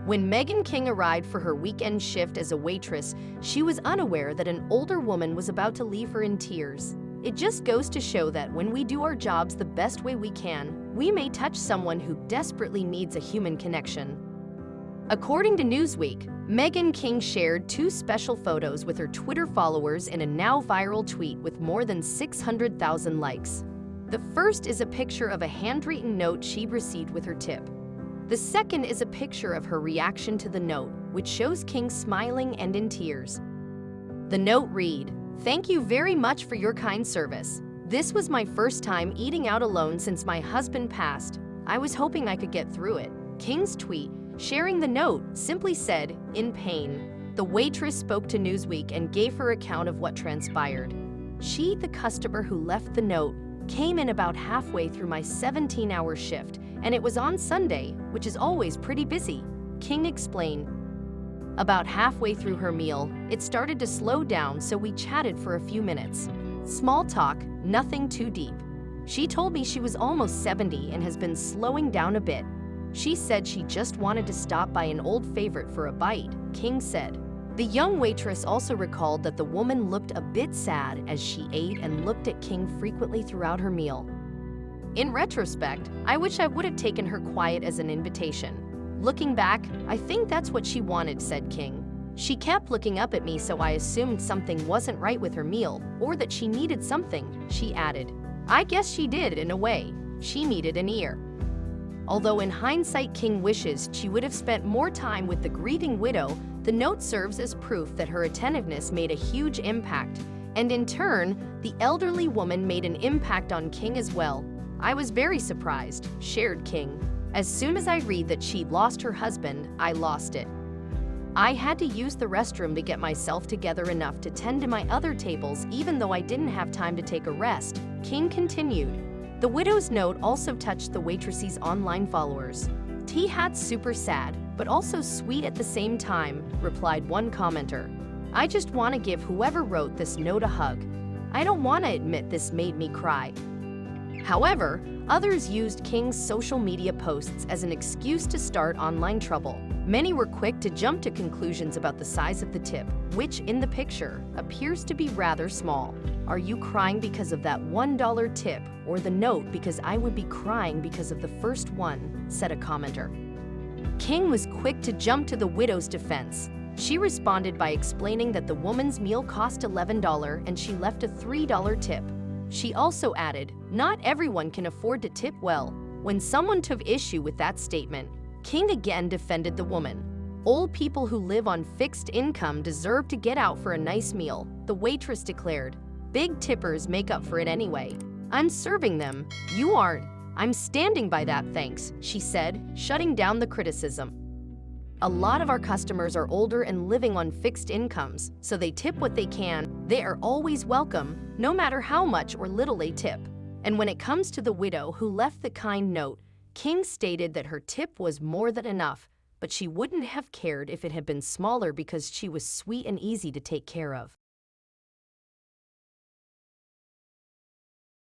When Meghan King arrived for her weekend shift as a waitress, she was unaware that an older woman was about to leave her in tears. It just goes to show that when we do our jobs the best way we can, we may touch someone who desperately needs a human connection. According to Newsweek, Meghan King shared 2 special photos with her Twitter followers in a now viral tweet with more than 600,000 likes. The first is a picture of a handwritten note she received with her tip. The second is a picture of her reaction to the note, which shows King smiling and in tears. The note read, "Thank you very much for your kind service. This was my first time eating out alone since my husband passed. I was hoping I could get through it." King's tweet, sharing the note, simply said, "In pain." The waitress spoke to Newsweek and gave her account of what transpired. She, the customer who left the note, came in about halfway through my 17-hour shift, and it was on Sunday, which is always pretty busy, King explained. About halfway through her meal, it started to slow down, so we chatted for a few minutes. Small talk, nothing too deep. She told me she was almost 70 and has been slowing down a bit. She said she just wanted to stop by an old favorite for a bite, King said. The young waitress also recalled that the woman looked a bit sad as she ate and looked at King frequently throughout her meal. In retrospect, I wish I would have taken her quiet as an invitation. Looking back, I think that's what she wanted, said King. She kept looking up at me, so I assumed something wasn't right with her meal, or that she needed something, she added. I guess she did in a way. She needed an ear. Although in hindsight King wishes she would have spent more time with the grieving widow, the note serves as proof that her attentiveness made a huge impact, and in turn, the elderly woman made an impact on King as well. I was very surprised, shared King. As soon as I read that she'd lost her husband, I lost it. I had to use the restroom to get myself together enough to tend to my other tables even though I didn't have time to take a rest, King continued. The widow's note also touched the waitress's online followers. "T-Hat's super sad, but also sweet at the same time," replied one commenter. "I just want to give whoever wrote this note a hug. I don't want to admit this made me cry." However, others used King's social media posts as an excuse to start online trouble. Many were quick to jump to conclusions about the size of the tip, which, in the picture, appears to be rather small. "Are you crying because of that $1 tip, or the note because I would be crying because of the first one?" said a commenter. King was quick to jump to the widow's defense. She responded by explaining that the woman's meal cost $11 and she left a $3 tip. She also added, "Not everyone can afford to tip well." When someone took issue with that statement, King again defended the woman. "Old people who live on fixed income deserve to get out for a nice meal," the waitress declared. "Big tippers make up for it anyway. I'm serving them. You aren't. I'm standing by that, thanks," she said, shutting down the criticism. A lot of our customers are older and living on fixed incomes, so they tip what they can. They are always welcome, no matter how much or little they tip. And when it comes to the widow who left the kind note, King stated that her tip was more than enough, but she wouldn't have cared if it had been smaller because she was sweet and easy to take care of.